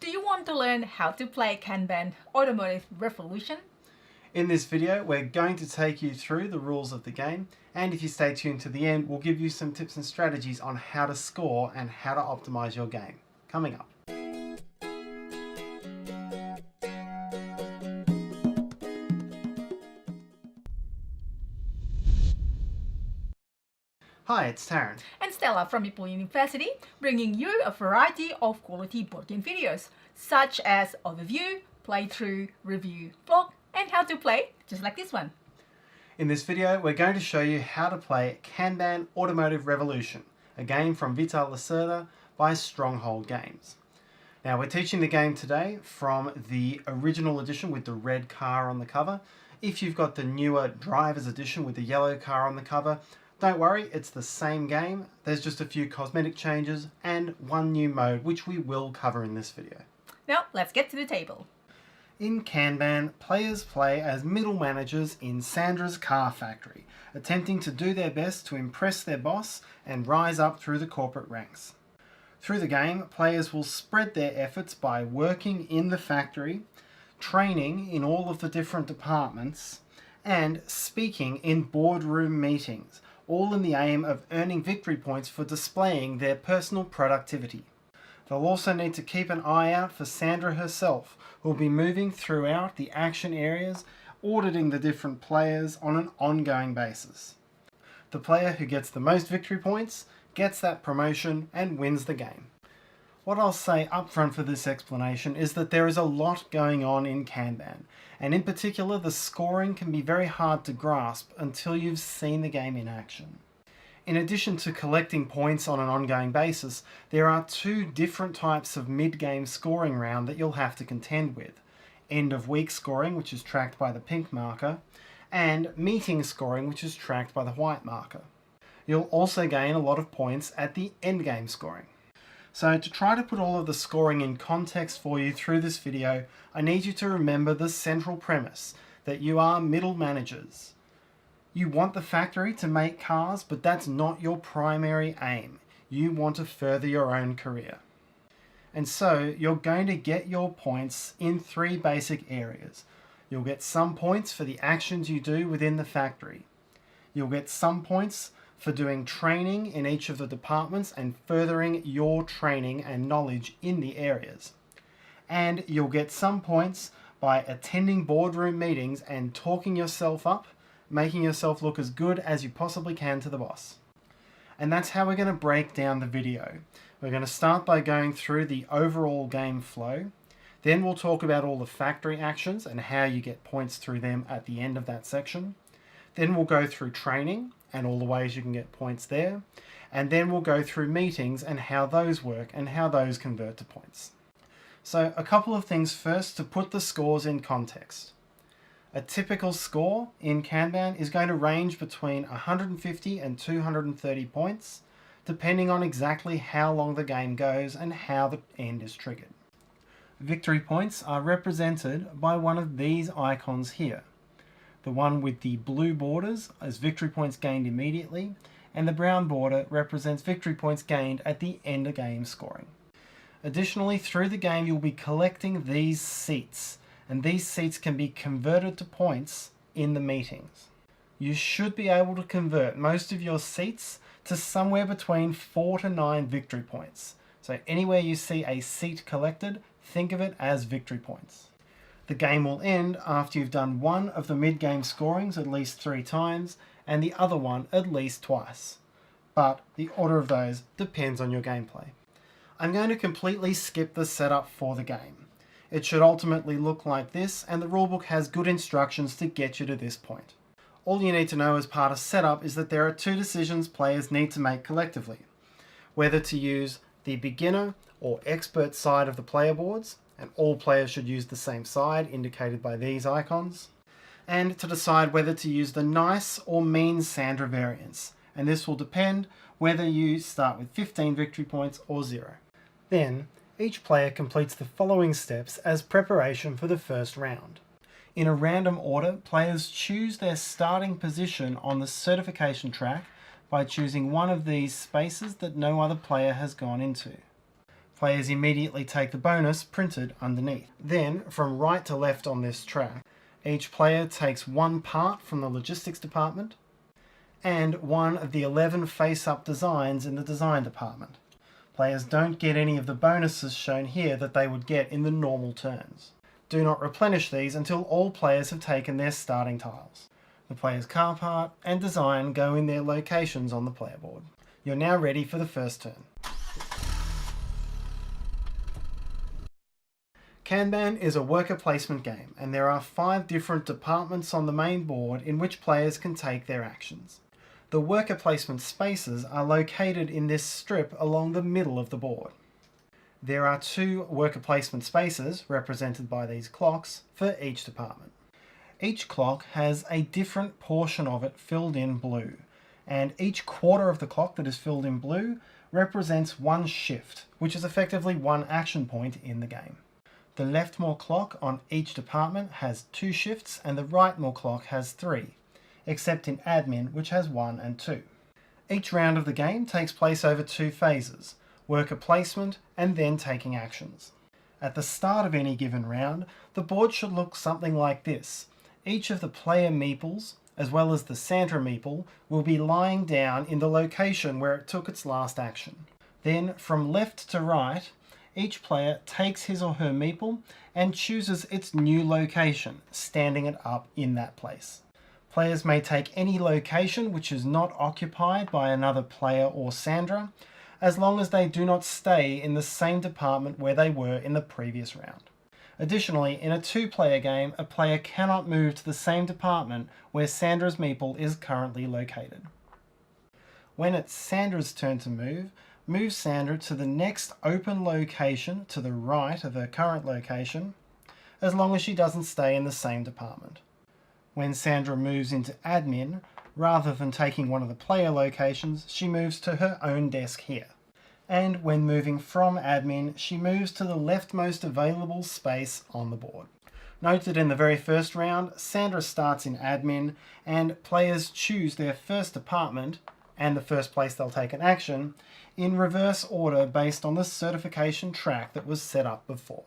Do you want to learn how to play Kanban Automotive Revolution? In this video, we're going to take you through the rules of the game, and if you stay tuned to the end, we'll give you some tips and strategies on how to score and how to optimize your game. Coming up. Hi, it's Tarrant. And Stella from Meeple University, bringing you a variety of quality board game videos, such as overview, playthrough, review, vlog, and how to play, just like this one. In this video, we're going to show you how to play Kanban Automotive Revolution, a game from Vital Lacerda by Stronghold Games. Now, we're teaching the game today from the original edition with the red car on the cover. If you've got the newer driver's edition with the yellow car on the cover, don't worry, it's the same game. There's just a few cosmetic changes and one new mode, which we will cover in this video. Now, let's get to the table. In Kanban, players play as middle managers in SANDRA's car factory, attempting to do their best to impress their boss and rise up through the corporate ranks. Through the game, players will spread their efforts by working in the factory, training in all of the different departments, and speaking in boardroom meetings, all in the aim of earning victory points for displaying their personal productivity. They'll also need to keep an eye out for Sandra herself, who will be moving throughout the action areas, auditing the different players on an ongoing basis. The player who gets the most victory points gets that promotion and wins the game. What I'll say up front for this explanation is that there is a lot going on in Kanban, and in particular the scoring can be very hard to grasp until you've seen the game in action. In addition to collecting points on an ongoing basis, there are two different types of mid-game scoring round that you'll have to contend with. End of week scoring, which is tracked by the pink marker, and meeting scoring, which is tracked by the white marker. You'll also gain a lot of points at the endgame scoring. So to try to put all of the scoring in context for you through this video, I need you to remember the central premise, that you are middle managers. You want the factory to make cars, but that's not your primary aim. You want to further your own career. And so you're going to get your points in three basic areas. You'll get some points for the actions you do within the factory. You'll get some points for doing training in each of the departments and furthering your training and knowledge in the areas. And you'll get some points by attending boardroom meetings and talking yourself up, making yourself look as good as you possibly can to the boss. And that's how we're going to break down the video. We're going to start by going through the overall game flow. Then we'll talk about all the factory actions and how you get points through them at the end of that section. Then we'll go through training and all the ways you can get points there. And then we'll go through meetings and how those work and how those convert to points. So a couple of things first to put the scores in context. A typical score in Kanban is going to range between 150 and 230 points, depending on exactly how long the game goes and how the end is triggered. Victory points are represented by one of these icons here. The one with the blue borders is victory points gained immediately, and the brown border represents victory points gained at the end of game scoring. Additionally, through the game you'll be collecting these seats, and these seats can be converted to points in the meetings. You should be able to convert most of your seats to somewhere between 4 to 9 victory points. So anywhere you see a seat collected, think of it as victory points. The game will end after you've done one of the mid-game scorings at least 3 times and the other one at least twice. But the order of those depends on your gameplay. I'm going to completely skip the setup for the game. It should ultimately look like this, and the rulebook has good instructions to get you to this point. All you need to know as part of setup is that there are 2 decisions players need to make collectively. Whether to use the beginner or expert side of the player boards, and all players should use the same side indicated by these icons, and to decide whether to use the nice or mean Sandra variants, and this will depend whether you start with 15 victory points or 0. Then, each player completes the following steps as preparation for the first round. In a random order, players choose their starting position on the certification track by choosing one of these spaces that no other player has gone into. Players immediately take the bonus printed underneath. Then, from right to left on this track, each player takes one part from the logistics department and one of the 11 face-up designs in the design department. Players don't get any of the bonuses shown here that they would get in the normal turns. Do not replenish these until all players have taken their starting tiles. The player's car part and design go in their locations on the player board. You're now ready for the first turn. Kanban is a worker placement game, and there are 5 different departments on the main board in which players can take their actions. The worker placement spaces are located in this strip along the middle of the board. There are 2 worker placement spaces, represented by these clocks, for each department. Each clock has a different portion of it filled in blue, and each quarter of the clock that is filled in blue represents 1 shift, which is effectively 1 action point in the game. The leftmost clock on each department has 2 shifts and the rightmost clock has 3, except in admin, which has 1 and 2. Each round of the game takes place over 2 phases, worker placement and then taking actions. At the start of any given round, the board should look something like this. Each of the player meeples, as well as the SANDRA meeple, will be lying down in the location where it took its last action. Then, from left to right, each player takes his or her meeple and chooses its new location, standing it up in that place. Players may take any location which is not occupied by another player or SANDRA, as long as they do not stay in the same department where they were in the previous round. Additionally, in a 2-player game, a player cannot move to the same department where SANDRA's meeple is currently located. When it's SANDRA's turn to move SANDRA to the next open location to the right of her current location, as long as she doesn't stay in the same department. When SANDRA moves into admin, rather than taking one of the player locations, she moves to her own desk here. And when moving from admin, she moves to the leftmost available space on the board. Note that in the very first round, SANDRA starts in admin, and players choose their first department, and the first place they'll take an action, in reverse order based on the certification track that was set up before.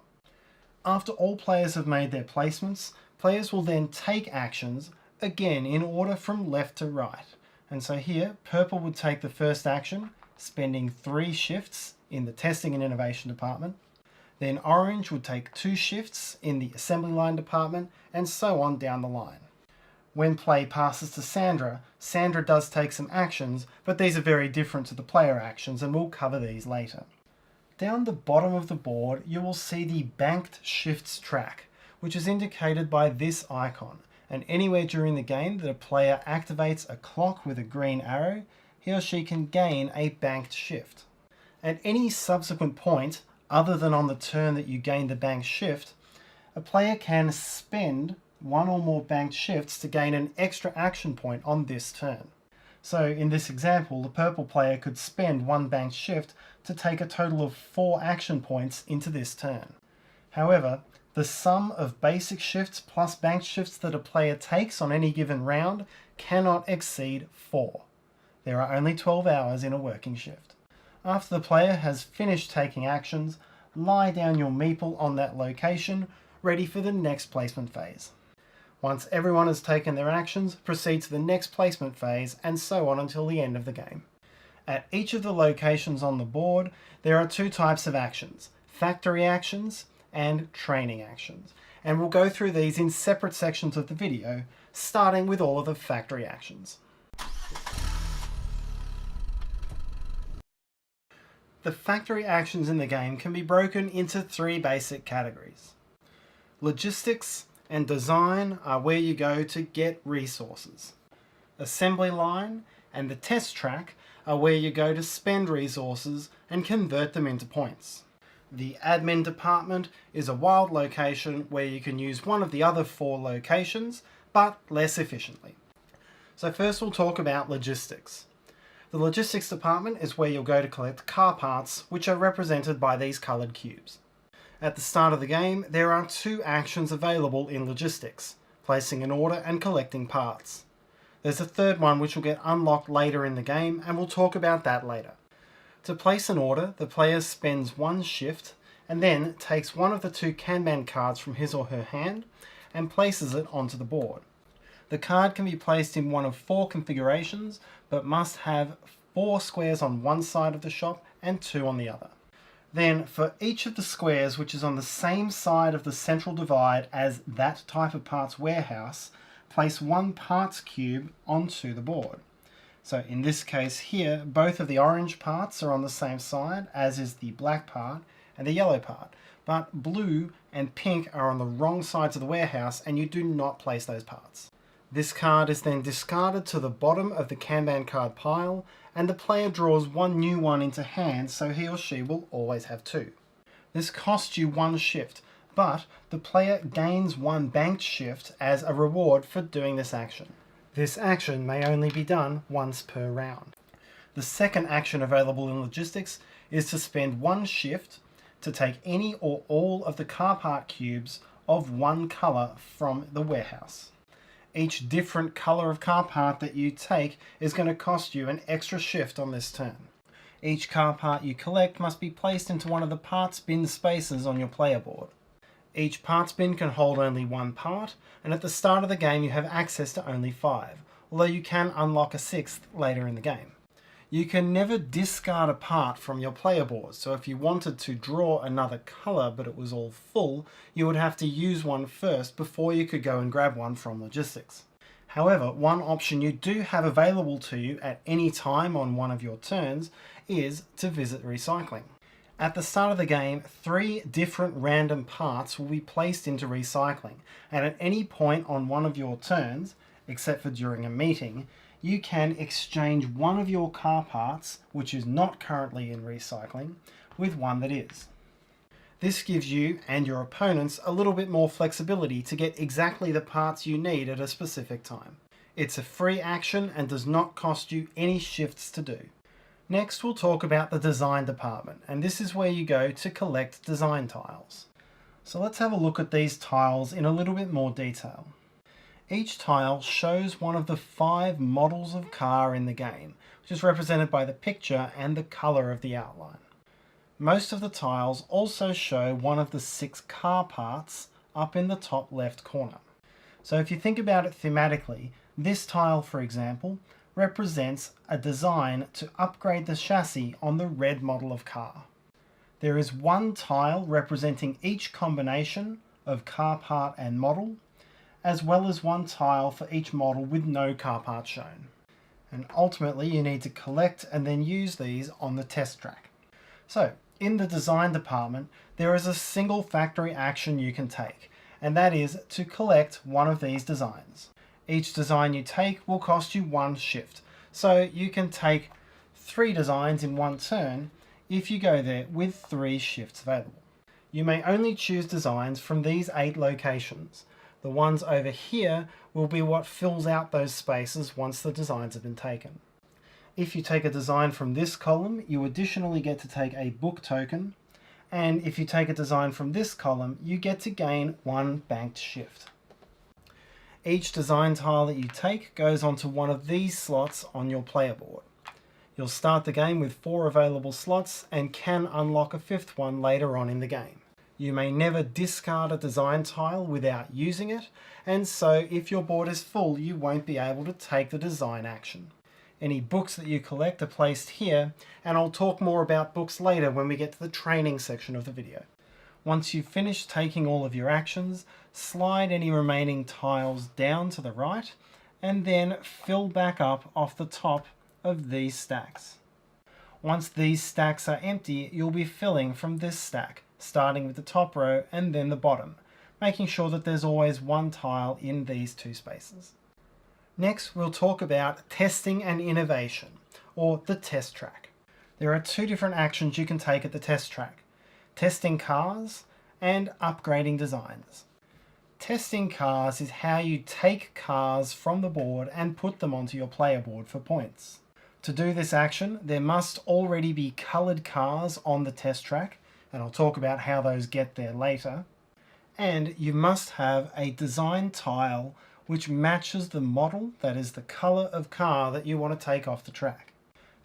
After all players have made their placements, players will then take actions, again in order from left to right. And so here, purple would take the first action, spending 3 shifts in the testing and innovation department. Then orange would take 2 shifts in the assembly line department, and so on down the line. When play passes to SANDRA, SANDRA does take some actions, but these are very different to the player actions, and we'll cover these later. Down the bottom of the board, you will see the banked shifts track, which is indicated by this icon, and anywhere during the game that a player activates a clock with a green arrow, he or she can gain a banked shift. At any subsequent point, other than on the turn that you gain the banked shift, a player can spend 1 or more banked shifts to gain an extra action point on this turn. So in this example, the purple player could spend 1 banked shift to take a total of 4 action points into this turn. However, the sum of basic shifts plus banked shifts that a player takes on any given round cannot exceed 4. There are only 12 hours in a working shift. After the player has finished taking actions, lie down your meeple on that location, ready for the next placement phase. Once everyone has taken their actions, proceed to the next placement phase, and so on until the end of the game. At each of the locations on the board, there are 2 types of actions: factory actions and training actions. And we'll go through these in separate sections of the video, starting with all of the factory actions. The factory actions in the game can be broken into 3 basic categories. Logistics and design are where you go to get resources. Assembly line and the test track are where you go to spend resources and convert them into points. The admin department is a wild location where you can use one of the other 4 locations, but less efficiently. So first we'll talk about logistics. The logistics department is where you'll go to collect car parts, which are represented by these coloured cubes. At the start of the game, there are 2 actions available in logistics: placing an order and collecting parts. There's a third one which will get unlocked later in the game, and we'll talk about that later. To place an order, the player spends one shift and then takes one of the two Kanban cards from his or her hand and places it onto the board. The card can be placed in one of 4 configurations, but must have 4 squares on one side of the shop and 2 on the other. Then, for each of the squares which is on the same side of the central divide as that type of parts warehouse, place 1 parts cube onto the board. So in this case here, both of the orange parts are on the same side, as is the black part and the yellow part. But blue and pink are on the wrong sides of the warehouse, and you do not place those parts. This card is then discarded to the bottom of the Kanban card pile, and the player draws 1 new one into hand, so he or she will always have 2. This costs you 1 shift, but the player gains 1 banked shift as a reward for doing this action. This action may only be done once per round. The second action available in logistics is to spend 1 shift to take any or all of the car part cubes of 1 colour from the warehouse. Each different colour of car part that you take is going to cost you an extra shift on this turn. Each car part you collect must be placed into one of the parts bin spaces on your player board. Each parts bin can hold only 1 part, and at the start of the game you have access to only 5, although you can unlock a 6th later in the game. You can never discard a part from your player board, so if you wanted to draw another colour but it was all full, you would have to use one first before you could go and grab one from logistics. However, one option you do have available to you at any time on one of your turns is to visit recycling. At the start of the game, 3 different random parts will be placed into recycling, and at any point on one of your turns, except for during a meeting, you can exchange one of your car parts, which is not currently in recycling, with one that is. This gives you and your opponents a little bit more flexibility to get exactly the parts you need at a specific time. It's a free action and does not cost you any shifts to do. Next, we'll talk about the design department, and this is where you go to collect design tiles. So let's have a look at these tiles in a little bit more detail. Each tile shows one of the 5 models of car in the game, which is represented by the picture and the colour of the outline. Most of the tiles also show one of the 6 car parts up in the top left corner. So if you think about it thematically, this tile, for example, represents a design to upgrade the chassis on the red model of car. There is 1 tile representing each combination of car part and model, as well as 1 tile for each model with no car part shown. And ultimately you need to collect and then use these on the test track. So, in the design department, there is a single factory action you can take, and that is to collect one of these designs. Each design you take will cost you 1 shift, so you can take 3 designs in 1 turn if you go there with 3 shifts available. You may only choose designs from these 8 locations. The ones over here will be what fills out those spaces once the designs have been taken. If you take a design from this column, you additionally get to take a book token, and if you take a design from this column, you get to gain 1 banked shift. Each design tile that you take goes onto one of these slots on your player board. You'll start the game with 4 available slots and can unlock a 5th one later on in the game. You may never discard a design tile without using it, and so if your board is full, you won't be able to take the design action. Any books that you collect are placed here, and I'll talk more about books later when we get to the training section of the video. Once you've finished taking all of your actions, slide any remaining tiles down to the right, and then fill back up off the top of these stacks. Once these stacks are empty, you'll be filling from this stack, starting with the top row and then the bottom, making sure that there's always 1 tile in these 2 spaces. Next, we'll talk about testing and innovation, or the test track. There are 2 different actions you can take at the test track: testing cars and upgrading designs. Testing cars is how you take cars from the board and put them onto your player board for points. To do this action, there must already be coloured cars on the test track, and I'll talk about how those get there later. And you must have a design tile which matches the model, that is the colour of car that you want to take off the track.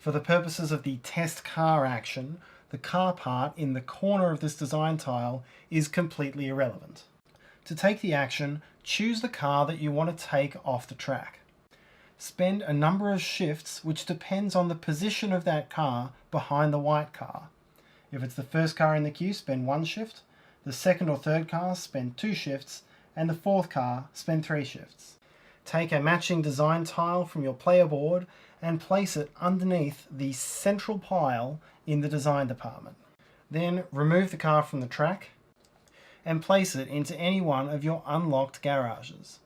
For the purposes of the test car action, the car part in the corner of this design tile is completely irrelevant. To take the action, choose the car that you want to take off the track. Spend a number of shifts which depends on the position of that car behind the white car. If it's the first car in the queue, spend 1 shift. The second or third car, spend 2 shifts. And the fourth car, spend 3 shifts. Take a matching design tile from your player board and place it underneath the central pile in the design department. Then remove the car from the track and place it into any one of your unlocked garages.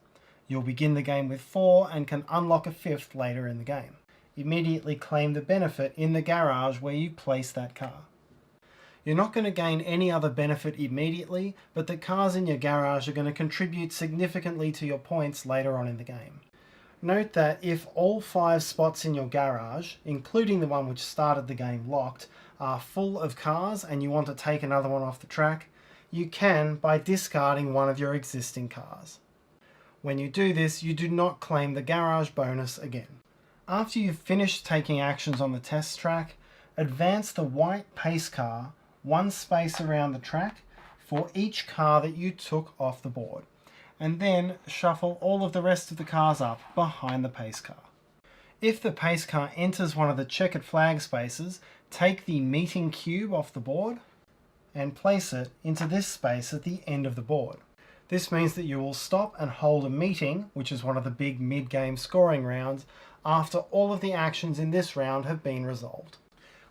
You'll begin the game with 4 and can unlock a 5th later in the game. Immediately claim the benefit in the garage where you place that car. You're not going to gain any other benefit immediately, but the cars in your garage are going to contribute significantly to your points later on in the game. Note that if all 5 spots in your garage, including the one which started the game locked, are full of cars and you want to take another one off the track, you can by discarding one of your existing cars. When you do this, you do not claim the garage bonus again. After you've finished taking actions on the test track, advance the white pace car 1 space around the track for each car that you took off the board, and then shuffle all of the rest of the cars up behind the pace car. If the pace car enters one of the checkered flag spaces, take the meeting cube off the board and place it into this space at the end of the board. This means that you will stop and hold a meeting, which is one of the big mid-game scoring rounds, after all of the actions in this round have been resolved.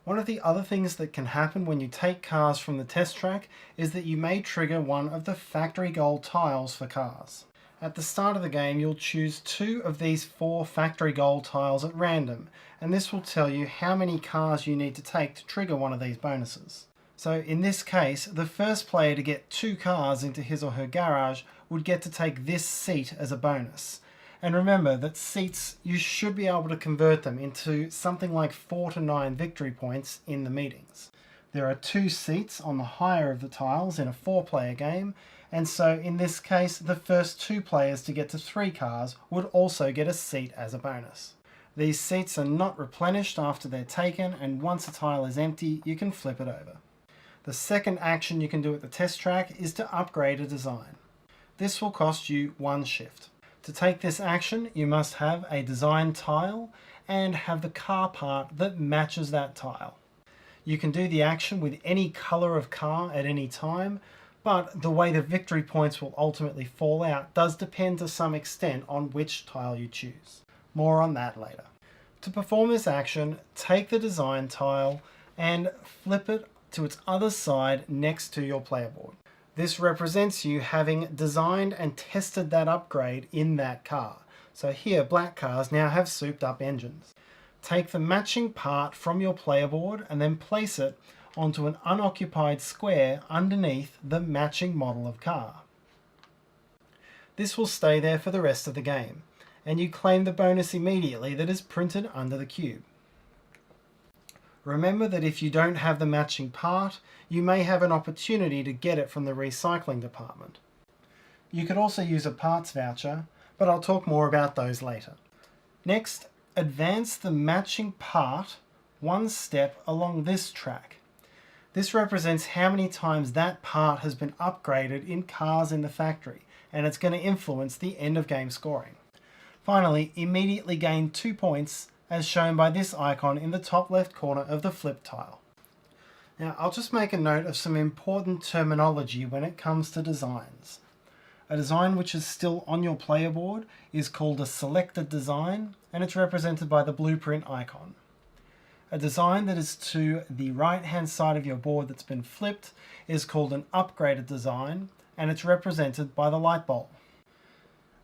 One of the other things that can happen when you take cars from the test track is that you may trigger one of the factory gold tiles for cars. At the start of the game, you'll choose 2 of these 4 factory gold tiles at random, and this will tell you how many cars you need to take to trigger one of these bonuses. So in this case, the first player to get 2 cars into his or her garage would get to take this seat as a bonus. And remember that seats, you should be able to convert them into something like 4 to 9 victory points in the meetings. There are 2 seats on the higher of the tiles in a 4-player game, and so in this case, the first 2 players to get to 3 cars would also get a seat as a bonus. These seats are not replenished after they're taken, and once a tile is empty, you can flip it over. The second action you can do at the test track is to upgrade a design. This will cost you 1 shift. To take this action, you must have a design tile and have the car part that matches that tile. You can do the action with any color of car at any time, but the way the victory points will ultimately fall out does depend to some extent on which tile you choose. More on that later. To perform this action, take the design tile and flip it to its other side next to your player board. This represents you having designed and tested that upgrade in that car. So here, black cars now have souped up engines. Take the matching part from your player board and then place it onto an unoccupied square underneath the matching model of car. This will stay there for the rest of the game, and you claim the bonus immediately that is printed under the cube. Remember that if you don't have the matching part, you may have an opportunity to get it from the recycling department. You could also use a parts voucher, but I'll talk more about those later. Next, advance the matching part 1 step along this track. This represents how many times that part has been upgraded in cars in the factory, and it's going to influence the end of game scoring. Finally, immediately gain 2 points as shown by this icon in the top left corner of the flip tile. Now, I'll just make a note of some important terminology when it comes to designs. A design which is still on your player board is called a selected design, and it's represented by the blueprint icon. A design that is to the right-hand side of your board that's been flipped is called an upgraded design, and it's represented by the light bulb.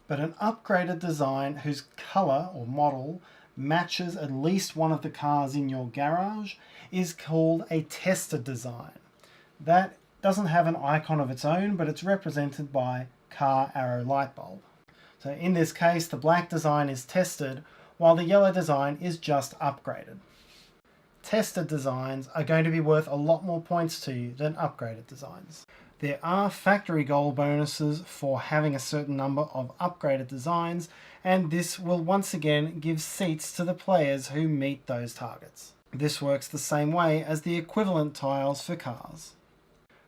But an upgraded design whose color or model matches at least one of the cars in your garage is called a tested design. That doesn't have an icon of its own, but it's represented by car arrow light bulb. So in this case, the black design is tested, while the yellow design is just upgraded. Tested designs are going to be worth a lot more points to you than upgraded designs. There are factory goal bonuses for having a certain number of upgraded designs, and this will once again give seats to the players who meet those targets. This works the same way as the equivalent tiles for cars.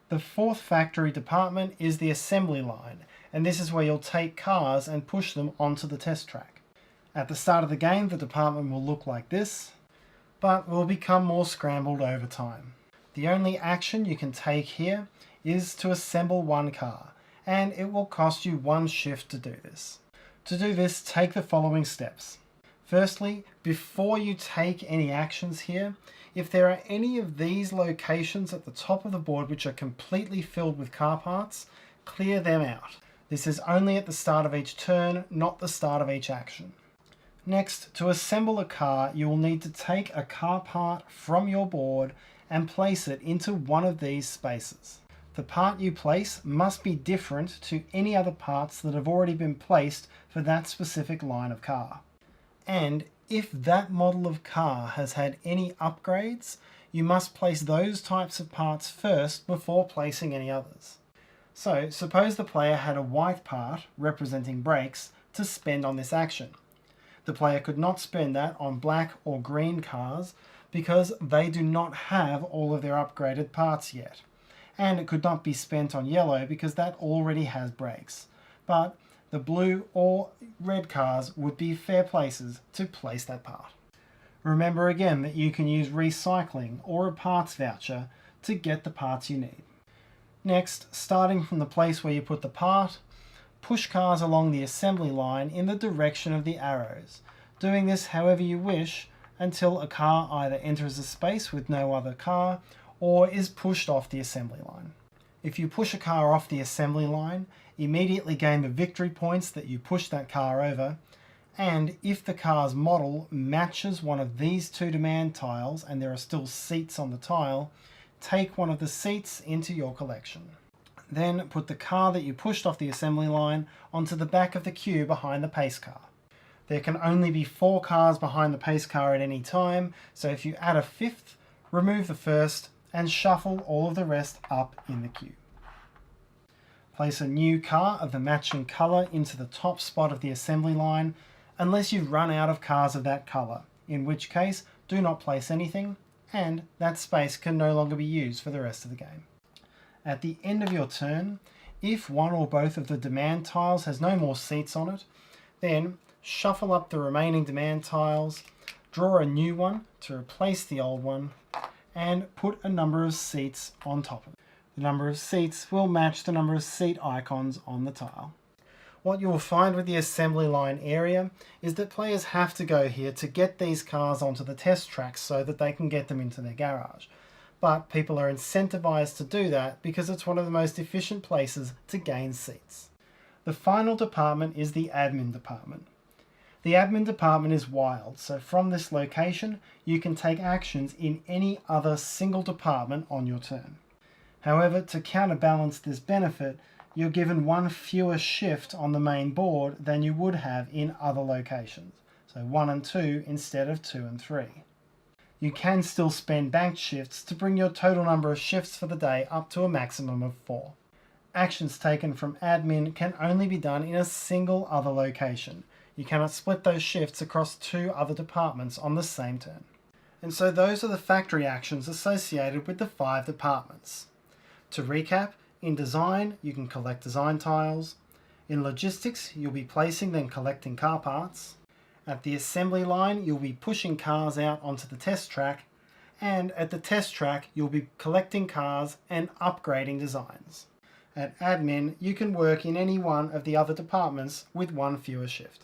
The fourth factory department is the assembly line, and this is where you'll take cars and push them onto the test track. At the start of the game, the department will look like this, but will become more scrambled over time. The only action you can take here is to assemble one car, and it will cost you 1 shift to do this. To do this, take the following steps. Firstly, before you take any actions here, if there are any of these locations at the top of the board which are completely filled with car parts, clear them out. This is only at the start of each turn, not the start of each action. Next, to assemble a car, you will need to take a car part from your board and place it into one of these spaces. The part you place must be different to any other parts that have already been placed for that specific line of car. And if that model of car has had any upgrades, you must place those types of parts first before placing any others. So suppose the player had a white part representing brakes to spend on this action. The player could not spend that on black or green cars because they do not have all of their upgraded parts yet. And it could not be spent on yellow because that already has brakes. But the blue or red cars would be fair places to place that part. Remember again that you can use recycling or a parts voucher to get the parts you need. Next, starting from the place where you put the part, push cars along the assembly line in the direction of the arrows, doing this however you wish until a car either enters a space with no other car or is pushed off the assembly line. If you push a car off the assembly line, immediately gain the victory points that you pushed that car over, and if the car's model matches one of these 2 demand tiles and there are still seats on the tile, take one of the seats into your collection. Then put the car that you pushed off the assembly line onto the back of the queue behind the pace car. There can only be 4 cars behind the pace car at any time, so if you add a 5th, remove the first and shuffle all of the rest up in the queue. Place a new car of the matching colour into the top spot of the assembly line unless you've run out of cars of that colour, in which case do not place anything and that space can no longer be used for the rest of the game. At the end of your turn, if one or both of the demand tiles has no more seats on it, then shuffle up the remaining demand tiles, draw a new one to replace the old one, and put a number of seats on top of it. The number of seats will match the number of seat icons on the tile. What you will find with the assembly line area is that players have to go here to get these cars onto the test tracks so that they can get them into their garage. But people are incentivized to do that because it's one of the most efficient places to gain seats. The final department is the admin department. The admin department is wild, so from this location you can take actions in any other single department on your turn. However, to counterbalance this benefit, you're given 1 fewer shift on the main board than you would have in other locations, so 1 and 2 instead of 2 and 3. You can still spend banked shifts to bring your total number of shifts for the day up to a maximum of 4. Actions taken from admin can only be done in a single other location. You cannot split those shifts across 2 other departments on the same turn. And so those are the factory actions associated with the 5 departments. To recap, in design you can collect design tiles. In logistics you'll be placing then collecting car parts. At the assembly line you'll be pushing cars out onto the test track. And at the test track you'll be collecting cars and upgrading designs. At admin you can work in any one of the other departments with 1 fewer shift.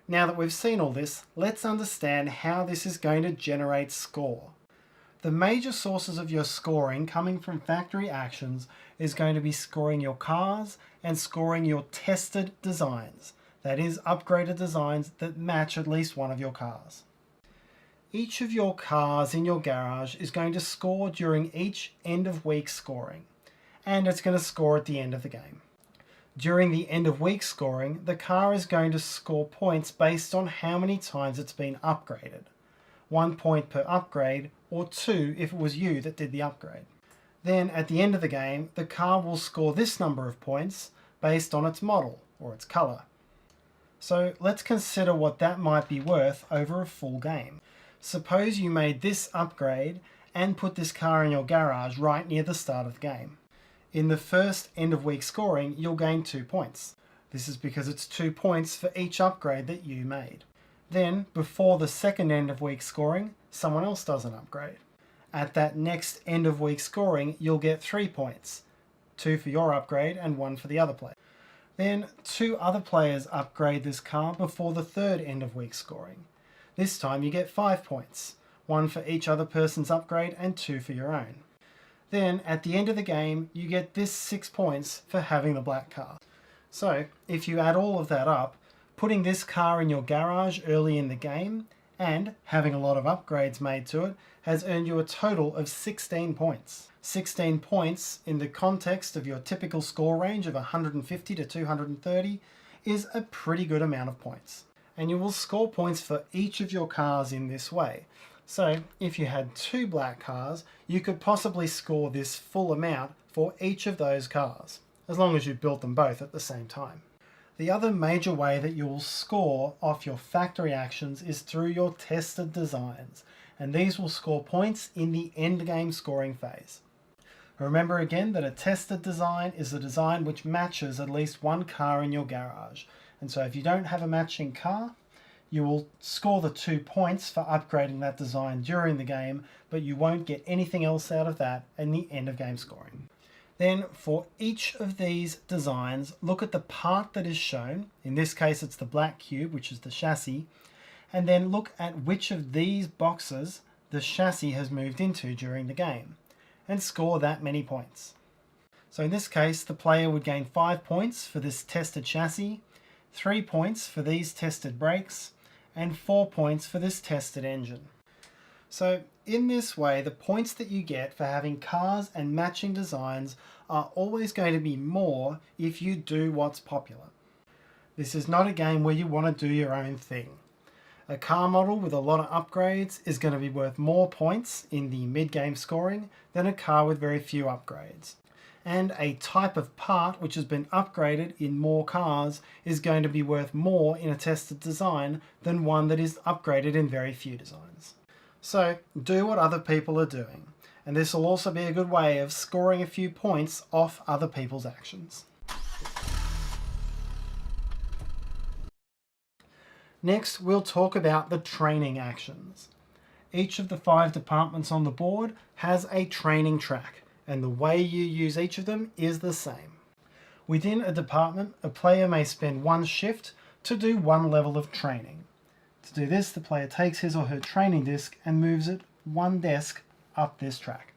Now that we've seen all this, let's understand how this is going to generate score. The major sources of your scoring coming from factory actions is going to be scoring your cars and scoring your tested designs. That is, upgraded designs that match at least one of your cars. Each of your cars in your garage is going to score during each end of week scoring, and it's going to score at the end of the game. During the end of week scoring, the car is going to score points based on how many times it's been upgraded. 1 point per upgrade, or 2 if it was you that did the upgrade. Then at the end of the game, the car will score this number of points based on its model or its colour. So let's consider what that might be worth over a full game. Suppose you made this upgrade and put this car in your garage right near the start of the game. In the first end of week scoring, you'll gain 2 points. This is because it's 2 points for each upgrade that you made. Then, before the second end of week scoring, someone else does an upgrade. At that next end of week scoring, you'll get 3 points. 2 for your upgrade and 1 for the other player. Then 2 other players upgrade this car before the third end of week scoring. This time you get 5 points. 1 for each other person's upgrade and 2 for your own. Then at the end of the game, you get this 6 points for having the black car. So if you add all of that up, putting this car in your garage early in the game and having a lot of upgrades made to it has earned you a total of 16 points. 16 points in the context of your typical score range of 150 to 230 is a pretty good amount of points. And you will score points for each of your cars in this way. So if you had 2 black cars, you could possibly score this full amount for each of those cars, as long as you built them both at the same time. The other major way that you will score off your factory actions is through your tested designs, and these will score points in the end game scoring phase. Remember again that a tested design is a design which matches at least one car in your garage, and so if you don't have a matching car, you will score the 2 points for upgrading that design during the game, but you won't get anything else out of that in the end of game scoring. Then for each of these designs, look at the part that is shown. In this case, it's the black cube, which is the chassis. And then look at which of these boxes the chassis has moved into during the game and score that many points. So in this case, the player would gain 5 points for this tested chassis, 3 points for these tested brakes, and 4 points for this tested engine. So in this way, the points that you get for having cars and matching designs are always going to be more if you do what's popular. This is not a game where you want to do your own thing. A car model with a lot of upgrades is going to be worth more points in the mid-game scoring than a car with very few upgrades. And a type of part which has been upgraded in more cars is going to be worth more in a tested design than one that is upgraded in very few designs. So do what other people are doing, and this will also be a good way of scoring a few points off other people's actions. Next, we'll talk about the training actions. Each of the 5 departments on the board has a training track, and the way you use each of them is the same. Within a department, a player may spend 1 shift to do 1 level of training. To do this, the player takes his or her training disc and moves it 1 desk up this track.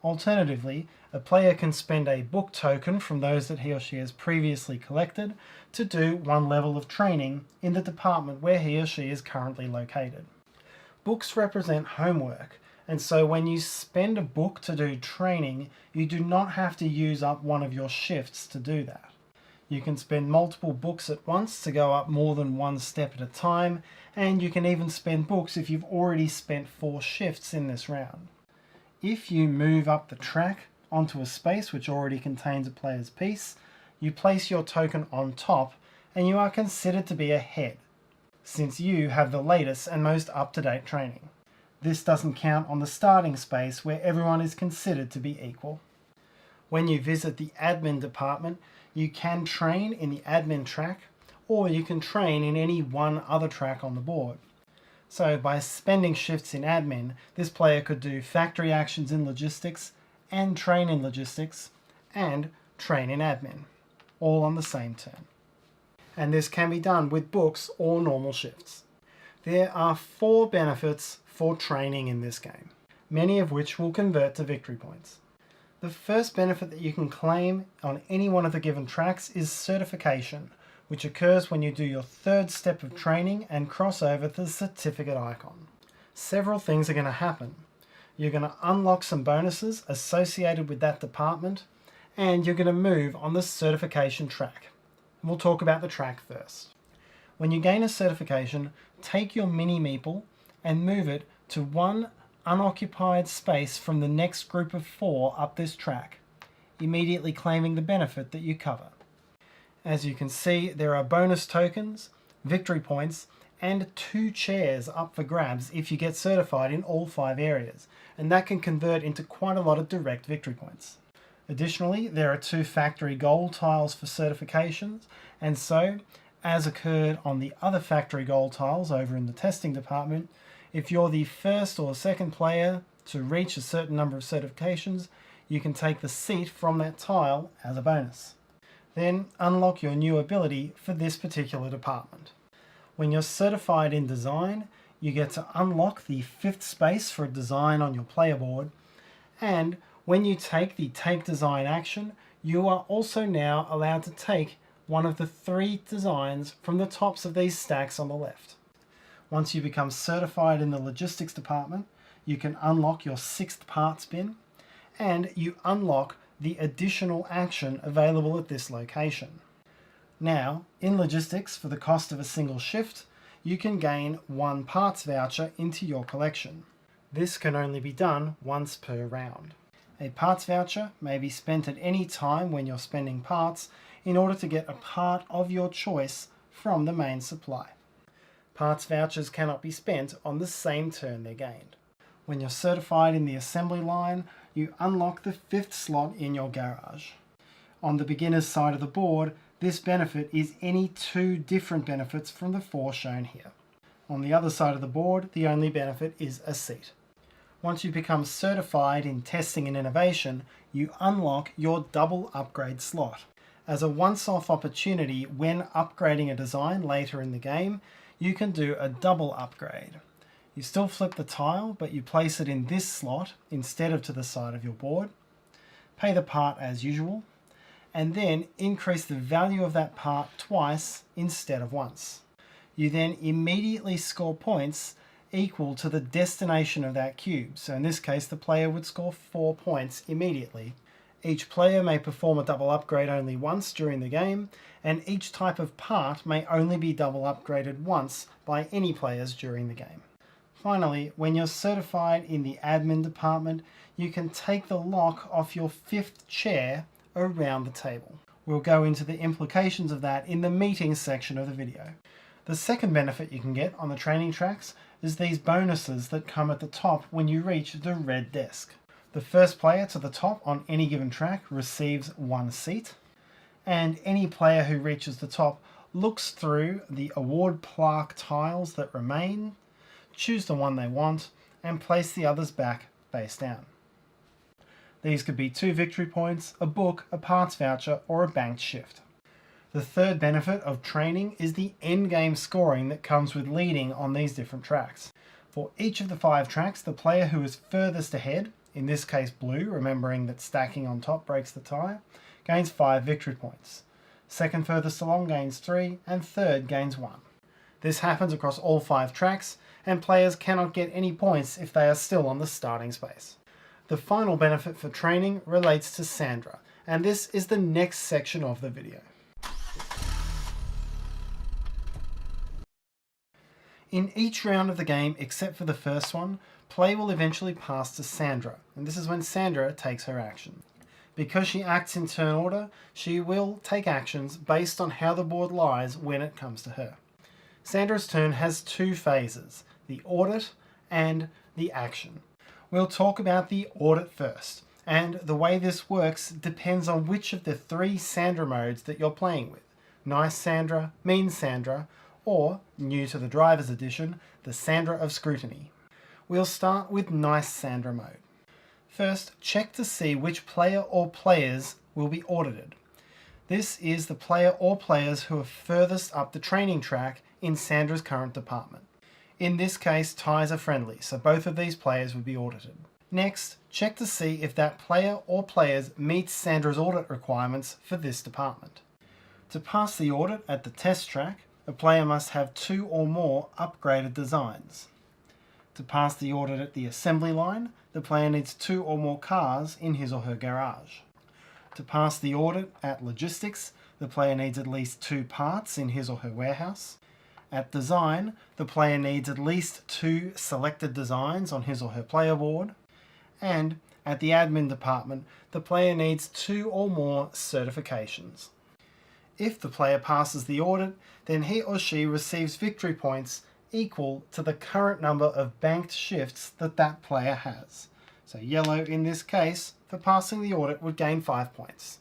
Alternatively, a player can spend a book token from those that he or she has previously collected to do 1 level of training in the department where he or she is currently located. Books represent homework, and so when you spend a book to do training, you do not have to use up one of your shifts to do that. You can spend multiple books at once to go up more than 1 step at a time, and you can even spend books if you've already spent 4 shifts in this round. If you move up the track onto a space which already contains a player's piece, you place your token on top and you are considered to be ahead, since you have the latest and most up-to-date training. This doesn't count on the starting space where everyone is considered to be equal. When you visit the admin department, you can train in the admin track, or you can train in any one other track on the board. So by spending shifts in admin, this player could do factory actions in logistics, and train in logistics, and train in admin, all on the same turn. And this can be done with books or normal shifts. There are 4 benefits for training in this game, many of which will convert to victory points. The first benefit that you can claim on any one of the given tracks is certification, which occurs when you do your 3rd step of training and cross over to the certificate icon. Several things are going to happen. You're going to unlock some bonuses associated with that department, and you're going to move on the certification track. We'll talk about the track first. When you gain a certification, take your mini Meeple and move it to one unoccupied space from the next group of 4 up this track, immediately claiming the benefit that you cover. As you can see, there are bonus tokens, victory points, and 2 chairs up for grabs if you get certified in all 5 areas, and that can convert into quite a lot of direct victory points. Additionally, there are 2 factory goal tiles for certifications, and so, as occurred on the other factory goal tiles over in the testing department, if you're the first or second player to reach a certain number of certifications, you can take the seat from that tile as a bonus. Then unlock your new ability for this particular department. When you're certified in design, you get to unlock the 5th space for a design on your player board, and when you take the Take Design action, you are also now allowed to take one of the 3 designs from the tops of these stacks on the left. Once you become certified in the logistics department, you can unlock your 6th parts bin, and you unlock the additional action available at this location. Now, in logistics, for the cost of a single shift, you can gain 1 parts voucher into your collection. This can only be done once per round. A parts voucher may be spent at any time when you're spending parts in order to get a part of your choice from the main supply. Parts vouchers cannot be spent on the same turn they're gained. When you're certified in the assembly line, you unlock the 5th slot in your garage. On the beginner's side of the board, this benefit is any 2 different benefits from the 4 shown here. On the other side of the board, the only benefit is a seat. Once you become certified in testing and innovation, you unlock your double upgrade slot. As a once-off opportunity when upgrading a design later in the game, you can do a double upgrade. You still flip the tile, but you place it in this slot instead of to the side of your board, pay the part as usual, and then increase the value of that part twice instead of once. You then immediately score points equal to the destination of that cube. So in this case, the player would score 4 points immediately. Each player may perform a double upgrade only once during the game, and each type of part may only be double upgraded once by any players during the game. Finally, when you're certified in the admin department, you can take the lock off your 5th chair around the table. We'll go into the implications of that in the meetings section of the video. The second benefit you can get on the training tracks is these bonuses that come at the top when you reach the red desk. The first player to the top on any given track receives 1 seat, and any player who reaches the top looks through the award plaque tiles that remain, choose the one they want, and place the others back face down. These could be 2 victory points, a book, a parts voucher, or a banked shift. The third benefit of training is the endgame scoring that comes with leading on these different tracks. For each of the 5 tracks, the player who is furthest ahead, in this case blue, remembering that stacking on top breaks the tie, gains 5 victory points. Second furthest along gains 3, and third gains 1. This happens across all 5 tracks, and players cannot get any points if they are still on the starting space. The final benefit for training relates to SANDRA, and this is the next section of the video. In each round of the game, except for the first one, play will eventually pass to SANDRA, and this is when SANDRA takes her action. Because she acts in turn order, she will take actions based on how the board lies when it comes to her. SANDRA's turn has 2 phases, the audit and the action. We'll talk about the audit first, and the way this works depends on which of the 3 SANDRA modes that you're playing with. Nice SANDRA, Mean SANDRA, or, new to the Driver's Edition, the SANDRA of Scrutiny. We'll start with Nice SANDRA mode. First, check to see which player or players will be audited. This is the player or players who are furthest up the training track in SANDRA's current department. In this case, ties are friendly, so both of these players would be audited. Next, check to see if that player or players meets SANDRA's audit requirements for this department. To pass the audit at the test track, a player must have 2 or more upgraded designs. To pass the audit at the assembly line, the player needs 2 or more cars in his or her garage. To pass the audit at logistics, the player needs at least 2 parts in his or her warehouse. At design, the player needs at least 2 selected designs on his or her player board, and at the admin department, the player needs 2 or more certifications. If the player passes the audit, then he or she receives victory points equal to the current number of banked shifts that player has. So yellow in this case, for passing the audit, would gain 5 points.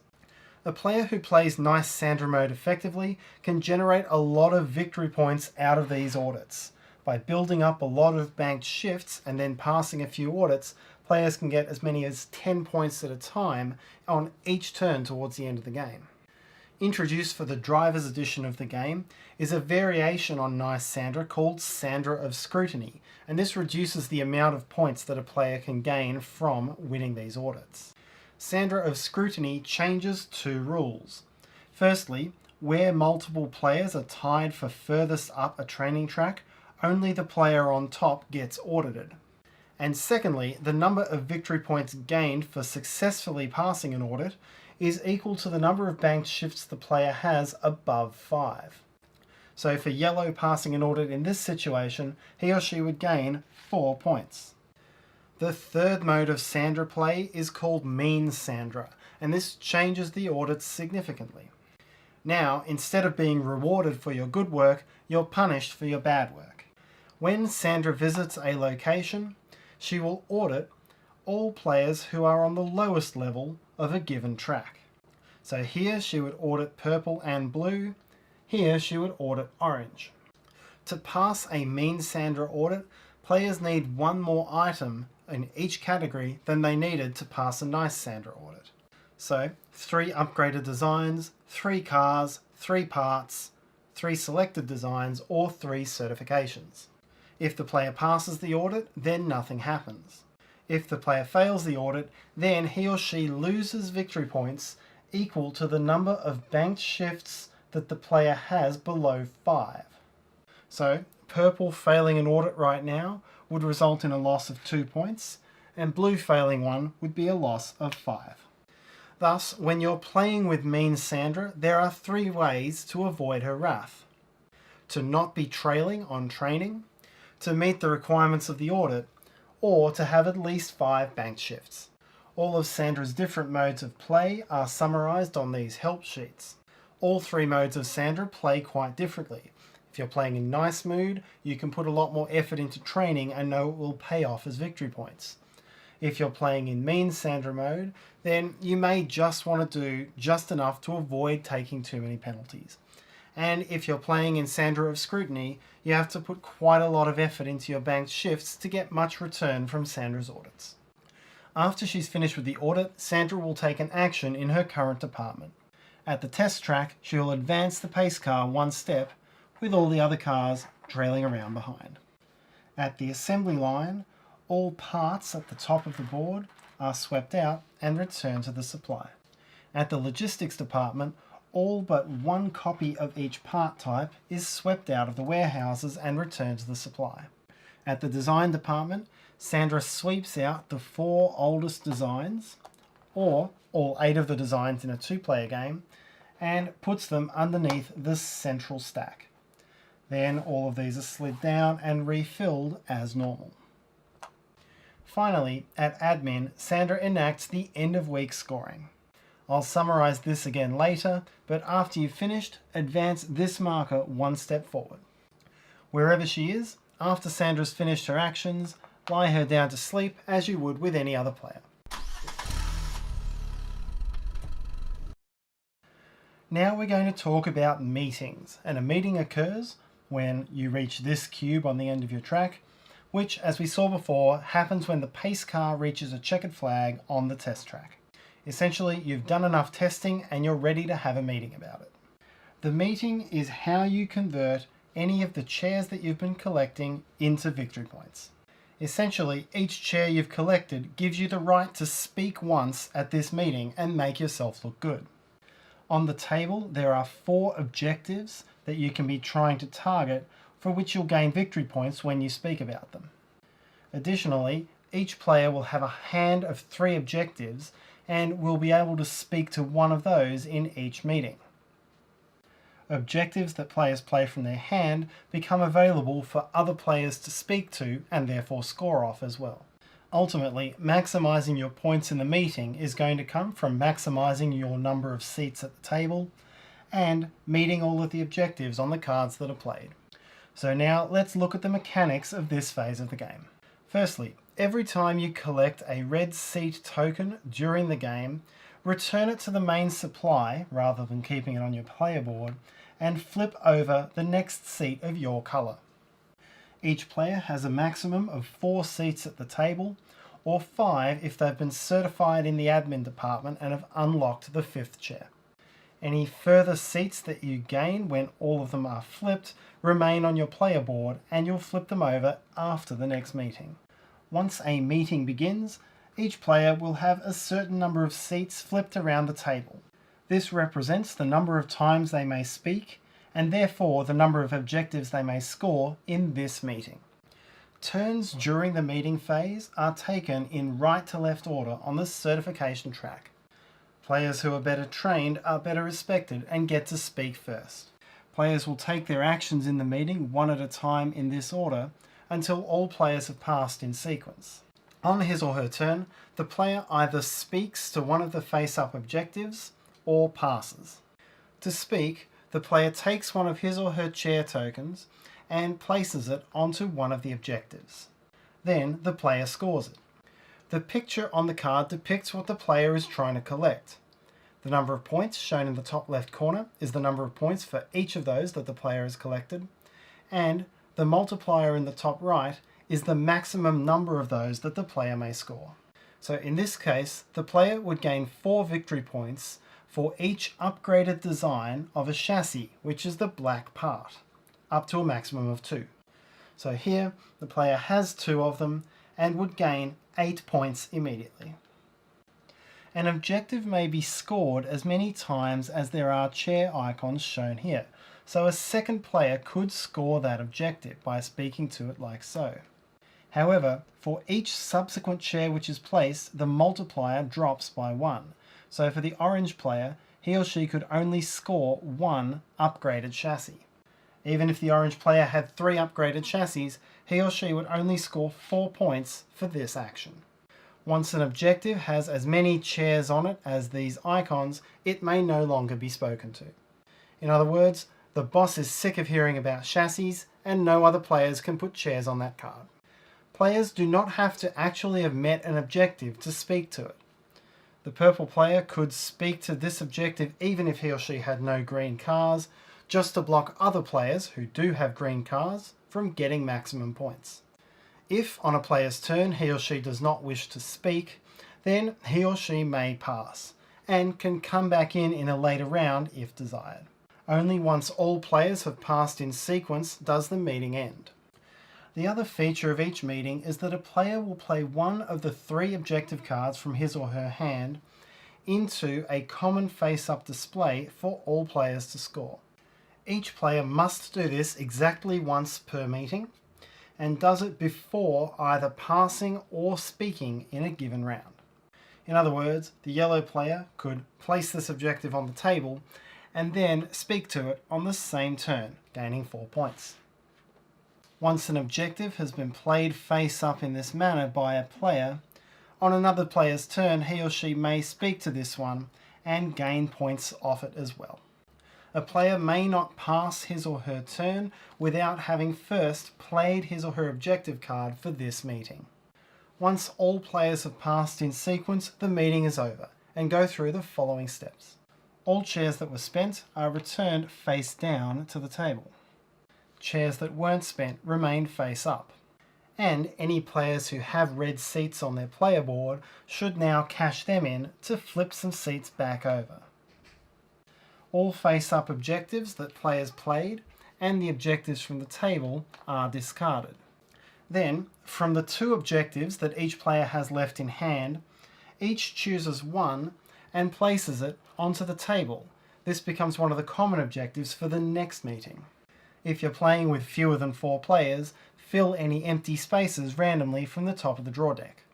A player who plays Nice Sandra mode effectively can generate a lot of victory points out of these audits. By building up a lot of banked shifts and then passing a few audits, players can get as many as 10 points at a time on each turn towards the end of the game. Introduced for the driver's edition of the game is a variation on Nice Sandra called Sandra of Scrutiny, and this reduces the amount of points that a player can gain from winning these audits. Sandra of Scrutiny changes 2 rules. Firstly, where multiple players are tied for furthest up a training track, only the player on top gets audited. And secondly, the number of victory points gained for successfully passing an audit is equal to the number of banked shifts the player has above 5. So for yellow passing an audit in this situation, he or she would gain 4 points. The third mode of Sandra play is called Mean Sandra, and this changes the audits significantly. Now, instead of being rewarded for your good work, you're punished for your bad work. When Sandra visits a location, she will audit all players who are on the lowest level of a given track. So here she would audit purple and blue, here she would audit orange. To pass a Mean Sandra audit, players need 1 more item in each category than they needed to pass a Nice Sandra audit. So 3 upgraded designs, 3 cars, 3 parts, 3 selected designs, or 3 certifications. If the player passes the audit, then nothing happens. If the player fails the audit, then he or she loses victory points equal to the number of banked shifts that the player has below 5. So, purple failing an audit right now would result in a loss of 2 points, and blue failing one would be a loss of 5. Thus, when you're playing with Mean Sandra, there are 3 ways to avoid her wrath. To not be trailing on training, to meet the requirements of the audit, or to have at least 5 banked shifts. All of Sandra's different modes of play are summarised on these help sheets. All 3 modes of Sandra play quite differently. If you're playing in Nice mood, you can put a lot more effort into training and know it will pay off as victory points. If you're playing in Mean Sandra mode, then you may just want to do just enough to avoid taking too many penalties. And if you're playing in Sandra of Scrutiny, you have to put quite a lot of effort into your banked shifts to get much return from Sandra's audits. After she's finished with the audit, Sandra will take an action in her current department. At the test track, she will advance the pace car 1 step, with all the other cars trailing around behind. At the assembly line, all parts at the top of the board are swept out and returned to the supply. At the logistics department, all but 1 copy of each part type is swept out of the warehouses and returned to the supply. At the design department, Sandra sweeps out the 4 oldest designs, or all 8 of the designs in a 2-player game, and puts them underneath the central stack. Then all of these are slid down and refilled as normal. Finally, at admin, Sandra enacts the end of week scoring. I'll summarise this again later, but after you've finished, advance this marker 1 step forward. Wherever she is, after Sandra's finished her actions, lie her down to sleep as you would with any other player. Now we're going to talk about meetings, and a meeting occurs when you reach this cube on the end of your track, which, as we saw before, happens when the pace car reaches a checkered flag on the test track. Essentially, you've done enough testing and you're ready to have a meeting about it. The meeting is how you convert any of the chairs that you've been collecting into victory points. Essentially, each chair you've collected gives you the right to speak once at this meeting and make yourself look good. On the table, there are 4 objectives that you can be trying to target for which you'll gain victory points when you speak about them. Additionally, each player will have a hand of 3 objectives and will be able to speak to one of those in each meeting. Objectives that players play from their hand become available for other players to speak to and therefore score off as well. Ultimately, maximising your points in the meeting is going to come from maximising your number of seats at the table and meeting all of the objectives on the cards that are played. So now let's look at the mechanics of this phase of the game. Firstly, every time you collect a red seat token during the game, return it to the main supply rather than keeping it on your player board and flip over the next seat of your colour. Each player has a maximum of 4 seats at the table, or 5 if they've been certified in the admin department and have unlocked the 5th chair. Any further seats that you gain when all of them are flipped remain on your player board and you'll flip them over after the next meeting. Once a meeting begins, each player will have a certain number of seats flipped around the table. This represents the number of times they may speak and therefore the number of objectives they may score in this meeting. Turns during the meeting phase are taken in right to left order on the certification track. Players who are better trained are better respected and get to speak first. Players will take their actions in the meeting one at a time in this order until all players have passed in sequence. On his or her turn, the player either speaks to one of the face-up objectives or passes. To speak, the player takes one of his or her chair tokens and places it onto one of the objectives. Then the player scores it. The picture on the card depicts what the player is trying to collect. The number of points shown in the top left corner is the number of points for each of those that the player has collected, and the multiplier in the top right is the maximum number of those that the player may score. So in this case, the player would gain 4 victory points for each upgraded design of a chassis, which is the black part, up to a maximum of 2. So here, the player has 2 of them and would gain 8 points immediately. An objective may be scored as many times as there are chair icons shown here, so a second player could score that objective by speaking to it like so. However, for each subsequent chair which is placed, the multiplier drops by 1. So for the orange player, he or she could only score 1 upgraded chassis. Even if the orange player had 3 upgraded chassis, he or she would only score 4 points for this action. Once an objective has as many chairs on it as these icons, it may no longer be spoken to. In other words, the boss is sick of hearing about chassis and no other players can put chairs on that card. Players do not have to actually have met an objective to speak to it. The purple player could speak to this objective even if he or she had no green cars, just to block other players who do have green cars from getting maximum points. If on a player's turn he or she does not wish to speak, then he or she may pass, and can come back in a later round if desired. Only once all players have passed in sequence does the meeting end. The other feature of each meeting is that a player will play one of the 3 objective cards from his or her hand into a common face-up display for all players to score. Each player must do this exactly once per meeting and does it before either passing or speaking in a given round. In other words, the yellow player could place this objective on the table and then speak to it on the same turn, gaining 4 points. Once an objective has been played face up in this manner by a player, on another player's turn he or she may speak to this one and gain points off it as well. A player may not pass his or her turn without having first played his or her objective card for this meeting. Once all players have passed in sequence, the meeting is over and go through the following steps. All chairs that were spent are returned face down to the table. Chairs that weren't spent remain face up. And any players who have red seats on their player board should now cash them in to flip some seats back over. All face-up objectives that players played and the objectives from the table are discarded. Then, from the 2 objectives that each player has left in hand, each chooses one and places it onto the table. This becomes one of the common objectives for the next meeting. If you're playing with fewer than 4 players, fill any empty spaces randomly from the top of the draw deck.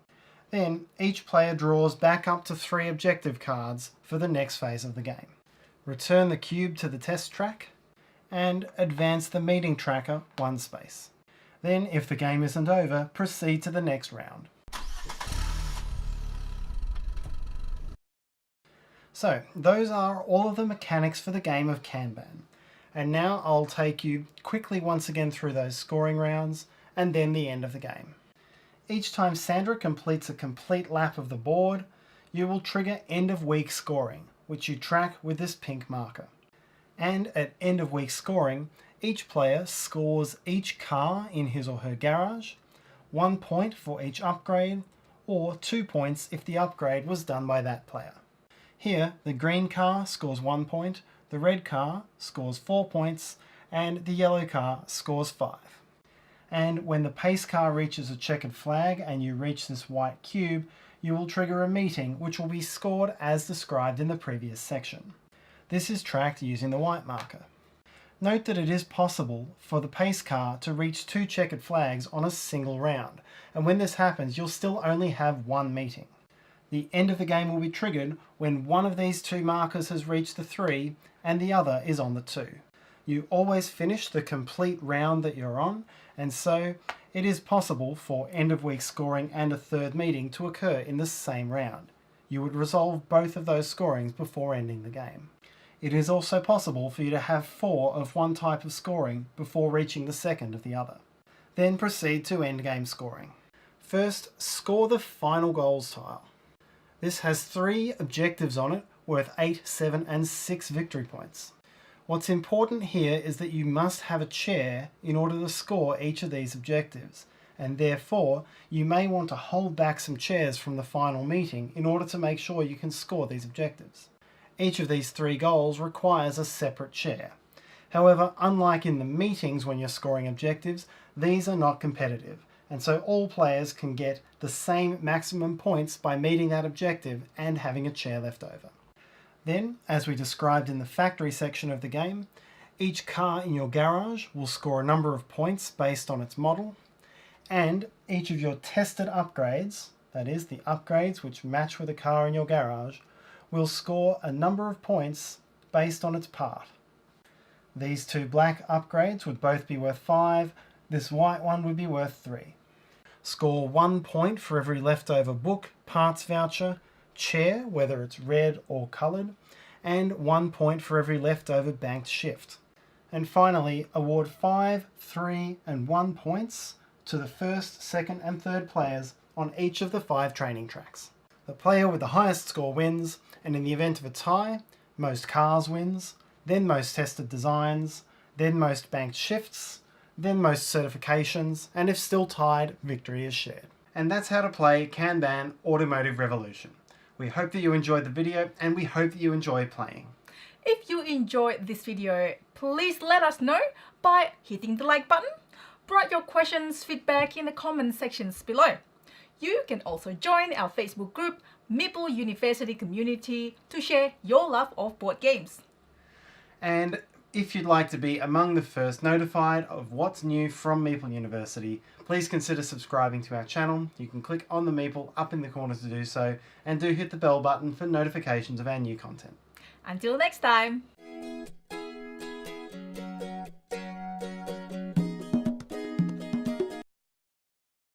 Then, each player draws back up to 3 objective cards for the next phase of the game. Return the cube to the test track, and advance the meeting tracker 1 space. Then, if the game isn't over, proceed to the next round. So, those are all of the mechanics for the game of Kanban. And now I'll take you quickly once again through those scoring rounds and then the end of the game. Each time Sandra completes a complete lap of the board, you will trigger end of week scoring, which you track with this pink marker. And at end of week scoring, each player scores each car in his or her garage, 1 point for each upgrade, or 2 points if the upgrade was done by that player. Here, the green car scores 1 point, the red car scores 4 points, and the yellow car scores 5. And when the pace car reaches a checkered flag and you reach this white cube, you will trigger a meeting which will be scored as described in the previous section. This is tracked using the white marker. Note that it is possible for the pace car to reach 2 checkered flags on a single round, and when this happens you'll still only have 1 meeting. The end of the game will be triggered when one of these 2 markers has reached the 3 and the other is on the 2. You always finish the complete round that you're on, and so it is possible for end of week scoring and a 3rd meeting to occur in the same round. You would resolve both of those scorings before ending the game. It is also possible for you to have 4 of one type of scoring before reaching the 2nd of the other. Then proceed to end game scoring. First, score the final goals tile. This has 3 objectives on it worth 8, 7 and 6 victory points. What's important here is that you must have a chair in order to score each of these objectives, and therefore you may want to hold back some chairs from the final meeting in order to make sure you can score these objectives. Each of these 3 goals requires a separate chair. However, unlike in the meetings when you're scoring objectives, these are not competitive, and so all players can get the same maximum points by meeting that objective and having a chair left over. Then, as we described in the factory section of the game, each car in your garage will score a number of points based on its model, and each of your tested upgrades, that is, the upgrades which match with a car in your garage, will score a number of points based on its part. These 2 black upgrades would both be worth 5, this white one would be worth 3. Score 1 point for every leftover book, parts voucher, chair, whether it's red or coloured, and 1 point for every leftover banked shift. And finally, award 5, 3 and 1 points to the 1st, 2nd and 3rd players on each of the 5 training tracks. The player with the highest score wins, and in the event of a tie, most cars wins, then most tested designs, then most banked shifts, then most certifications, and if still tied, victory is shared. And that's how to play Kanban Automotive Revolution. We hope that you enjoyed the video and we hope that you enjoy playing. If you enjoyed this video, please let us know by hitting the like button. Write your questions, feedback in the comment sections below. You can also join our Facebook group, Meeple University Community, to share your love of board games. And if you'd like to be among the first notified of what's new from Meeple University, please consider subscribing to our channel. You can click on the Meeple up in the corner to do so, and do hit the bell button for notifications of our new content. Until next time!